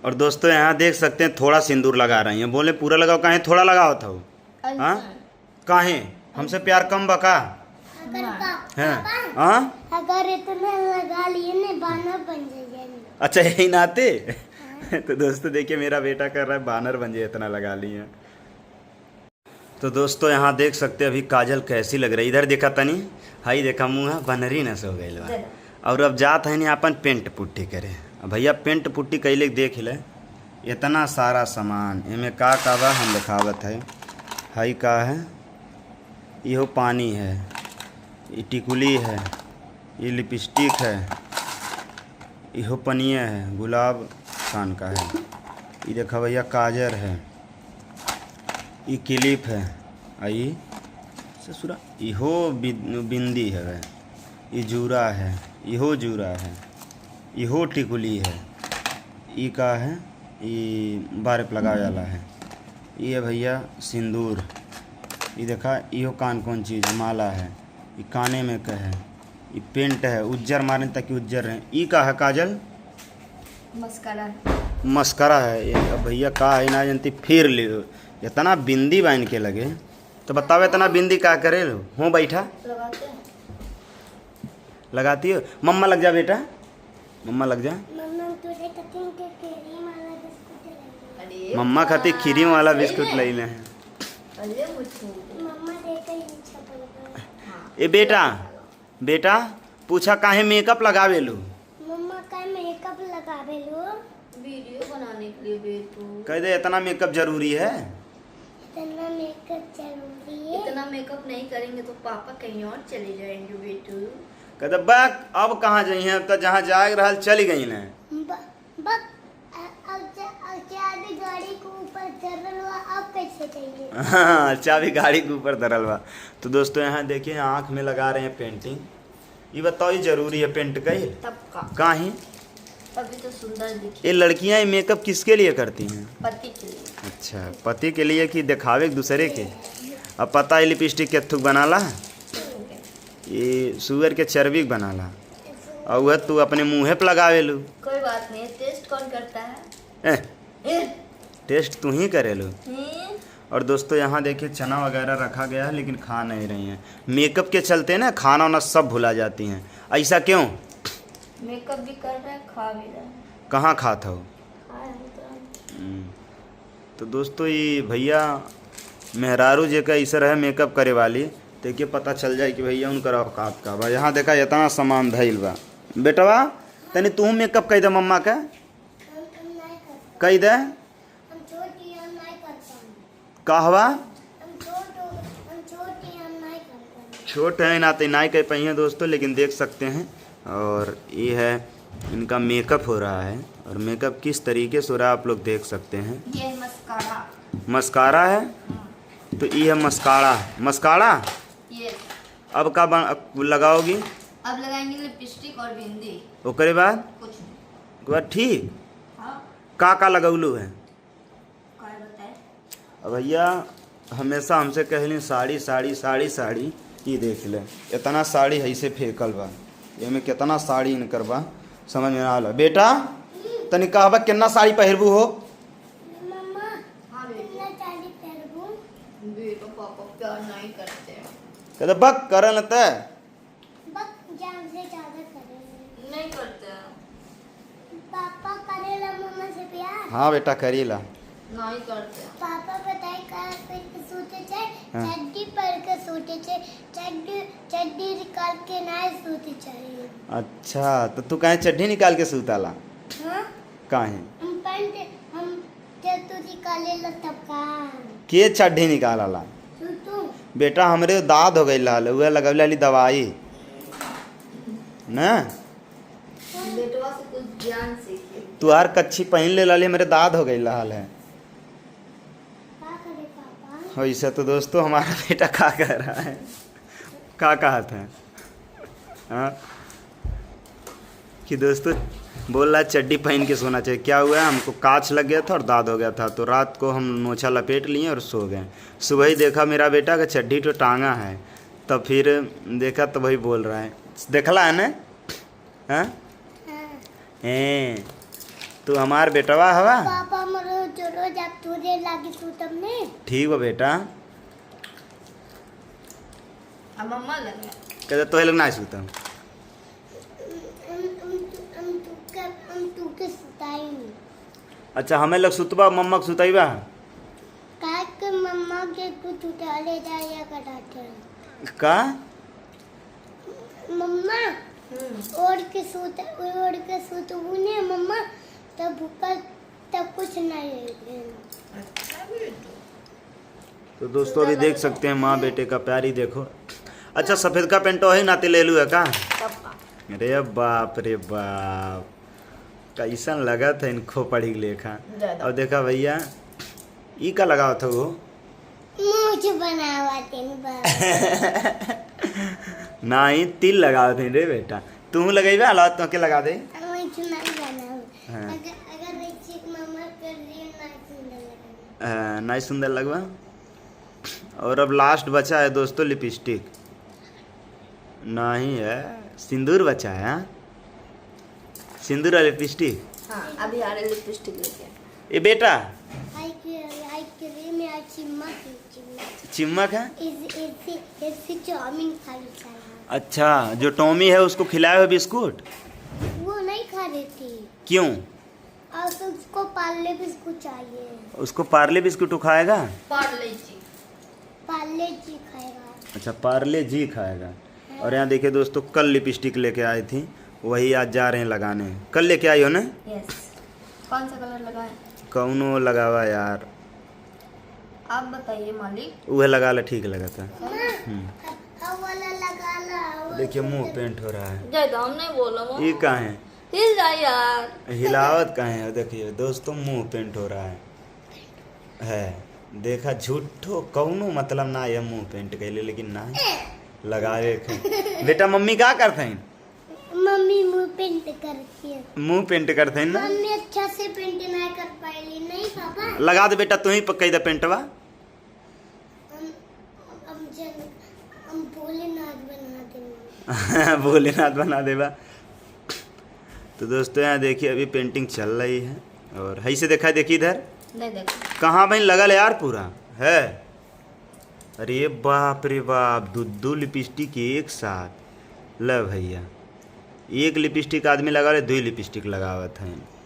और दोस्तों यहाँ देख सकते हैं थोड़ा सिंदूर लगा रही हैं। बोले पूरा लगाओ, काहे थोड़ा लगाओ था? हाँ, काहे हमसे प्यार कम बका है? हाँ, अगर इतना लगा लिए ना बानर बन जाएंगे। अच्छा यही नाते। तो दोस्तों देखिए मेरा बेटा कर रहा है बानर बन जाए, इतना लगा लिए। तो दोस्तों यहाँ देख सकते हैं अभी काजल कैसी लग रही है। इधर देखा तनी, हाई देखा मुँह बनरी न सो गई बा। और अब जात है नहीं अपन पेंट पुट्टी करे। अब भैया पेंट पुट्टी कैले देख ले, इतना सारा सामान इनमें का बा हम दिखावत है। हाई का है, इहो पानी है, ये टिकुली है, ये लिपस्टिक है, इहो पनिया है, गुलाब कान का है, ये देखा भैया काजर है, ये क्लिप है, आई ससुरा इहो बिंदी है, ये जूरा है, इहो जूरा है, इहो टिकुली है, ई का है, ये बारप लगावे वाला है, ये भैया सिंदूर, ये देखा इहो कान कौन चीज़ माला है, ये काने में का है, ये पेंट है उज्जर मारने ताकि उज्जर रहे। ई का है काजल, मस्कारा मस्करा है। ये भैया का है ना जानती, फिर ले इतना बिंदी बांध के लगे। तो बताओ इतना बिंदी का करे लो? हो बैठा लगाते हैं। लगाती हो? मम्मा लग जा बेटा, मम्मा लग जा। मम्मा खाती खीरी वाला बिस्कुट ले ले हैं। ए बेटा, बेटा पूछा काहे मेकअप लगावे लो? मम्मा का मेकअप लगावे लो वीडियो बनाने के लिए बेटू। कह दे इतना मेकअप जरूरी है? इतना मेकअप जरूरी है? इतना मेकअप नहीं करेंगे तो पापा कहीं और चले जाएंगे बेटू। कह दे बक अब कहाँ जाई हैं, अब तो जहाँ जाग रहा चली गई ना। चाबी गाड़ी के ऊपर धरल हुआ, अब कैसे जाएंगे? हाँ चाबी गाड़ी के ऊपर धरल बा। तो दोस्तों यहाँ देखिए आँख में लगा रहे हैं पेंटिंग। ये बताओ ये जरूरी है पेंट का? तब का काहे? तभी तो सुंदर दिखे। ये लड़कियाँ ये मेकअप किसके लिए करती हैं? पति के लिए। अच्छा पति के लिए कि दिखावे एक दूसरे के? अब पता है लिपस्टिक के थुक बनाला, ये सुअर के चर्बी बनाला, और वह तू अपने मुँहे पे लगावे लू। कोई बात नहीं, टेस्ट कौन करता है? टेस्ट तू ही करे लो। और दोस्तों यहाँ देखिए चना वगैरह रखा गया है लेकिन खा नहीं रही हैं। मेकअप के चलते ना खाना वाना सब भुला जाती हैं। ऐसा क्यों? मेकअप भी कर रहा है, खा भी रहा है। कहाँ खाता हो? तो दोस्तों ये भैया मेहरारू जे का ऐसा है मेकअप करे वाली, देखिए पता चल जाए कि भैया उनका औकात का बा। यहाँ देखा इतना सामान धैल बा। बेटवा तनी तू मेकअप कह दे मम्मा का, कह दे कहवा छोट है ना तो नहीं कह पाई हैं दोस्तों, लेकिन देख सकते हैं। और ये है इनका मेकअप हो रहा है, और मेकअप किस तरीके से हो रहा है आप लोग देख सकते हैं। ये मस्कारा, मस्कारा है। तो ये है मस्कारा, मस्कारा। ये अब का लगाओगी? अब लगाएंगे लिपस्टिक और बिंदी। ओकरे बाद कुछ नहीं। ओकरे बाद ठीक हाँ का लगौलू है? क्या बताए? अब भैया हमेशा हमसे कहली साड़ी साड़ी साड़ी साड़ी, ये देख ले इतना साड़ी ऐसे फेंकल बा, में कितना साड़ी इनकर बा समझ में ना आला। बेटा तनी कहबा कितना साड़ी पहिरबू हो? मम्मा हाँ बेटा साड़ी पहनबू। बेटा पापा प्यार नहीं करते हैं। कहते बक करल न ते बक जान से ज्यादा करेंगे। नहीं करते हैं। पापा करेला मम्मा से प्यार? हाँ बेटा करीला। नहीं करते। पापा बताए कर फिर सोचे छे चड्डी पहन के सोचे छे, चड्डी निकाल के ना सोते चाहिए। अच्छा तो तू कहे चड्डी निकाल के सूताला? हां काहे? हम पैंट हम जब तू निकाले ला तब का के चड्डी निकालला? तू बेटा हमरे दाद हो गई लाल, उहे लगवले वाली दवाई ना। बेटवा से कुछ ज्ञान सीखे। तू हर कच्छी पहन ले लाली, मेरे दाद हो गई लाल है। वैसे तो दोस्तों हमारा बेटा क्या कह रहा है, क्या कहा था? हाँ कि दोस्तों बोल रहा चड्डी पहन के सोना चाहिए। क्या हुआ है, हमको कांच लग गया था और दाद हो गया था, तो रात को हम नोछा लपेट लिए और सो गए। सुबह ही देखा मेरा बेटा का चड्डी तो टांगा है, तब फिर देखा तो वही बोल रहा है, देखला है ना? हाँ तो तू हमार बेटवा हवा। पापा मरो जो रोज आप तुझे लागी सूतम ने ठीक बा बेटा। अब मम्मा लगे कहते तो लोग ना सुतम। हम तू के सुताई नहीं अच्छा हमें लोग सुतबा मम्मा के सुतईबा। काहे के मम्मा के कुछ उठाले जाया कराते का मम्मा ओढ़ के सूत ने मम्मा तब भूखा तब कुछ नहीं तो दोस्तों अभी देख सकते हैं माँ बेटे का प्यार ही देखो। अच्छा सफ़ेद का पेंट वही नाते ले लू है का। अरे बाप रे बाप कैसन लगा था इनको पढ़ी लेखा। और देखा भैया ई का लगाओ था वो मुझे बनावा तीन बार नहीं तिल लगाओ थे रे बेटा। तू लगेबे अलावा तो के लगा दे। मुझे नहीं बनावा हाँ। अगर देखिए मम्मा कर रही है ना सुंदर लगेगा नहीं सुंदर लगवा। और अब लास्ट बचा है दोस्तों लिपस्टिक। नहीं है सिंदूर बचा है। हाँ? सिंदूर और लिपस्टिक। हाँ अभी आ रहे लिपस्टिक लेके। ये बेटा आई क्रीम में आज चिमक चिमक है। इससे चाउमीन खा लेता अच्छा जो टॉमी है उसको खिलाए हो बिस्कुट। वो नहीं खा रही थी क्यों। और तो उसको पार्ले बिस्कुट चाहिए उसको पार्ले बिस्कुट खाएगा। पार्ले जी खाएगा। अच्छा पार्ले जी खाएगा। और यहाँ देखिए दोस्तों कल लिपस्टिक लेके आई थी वही आज जा रहे हैं लगाने। कल लेके आई हो ना। यस कौन सा कलर लगाए कौनो लगावा यार। आप बताइए मालिक। वह लगा ला ठीक लगा था। अब वाला लगा ला देखिए मुंह पेंट हो रहा है। जय दाम नहीं बोला वो ये कहाँ है हिल जाए यार। हिलावत कहाँ है। देखिए दोस्तों मुंह पेंट हो रहा है देखा झूठो कौनो मतलब ना है मुंह पेंट कैले लेकिन ना लगावे के। बेटा मम्मी क्या करते हैं। मम्मी मुंह पेंट करती है मुंह पेंट करते हैं ना। मम्मी अच्छा से पेंट नहीं कर पाएगी नहीं पापा लगा दे बेटा तू ही पक्का पेंटवा। हम भोलेनाथ बना देंगे भोलेनाथ बना देवा। तो दोस्तों यहाँ देखिए अभी पेंटिंग चल रही है। और है से देखा देखिए इधर नहीं देखो कहाँ भाई लगल है यार पूरा है। अरे बाप रे बाप दो लिपस्टिक एक साथ ल भैया। एक लिपस्टिक आदमी लगा रहे 2 लिपस्टिक लगावत हैं।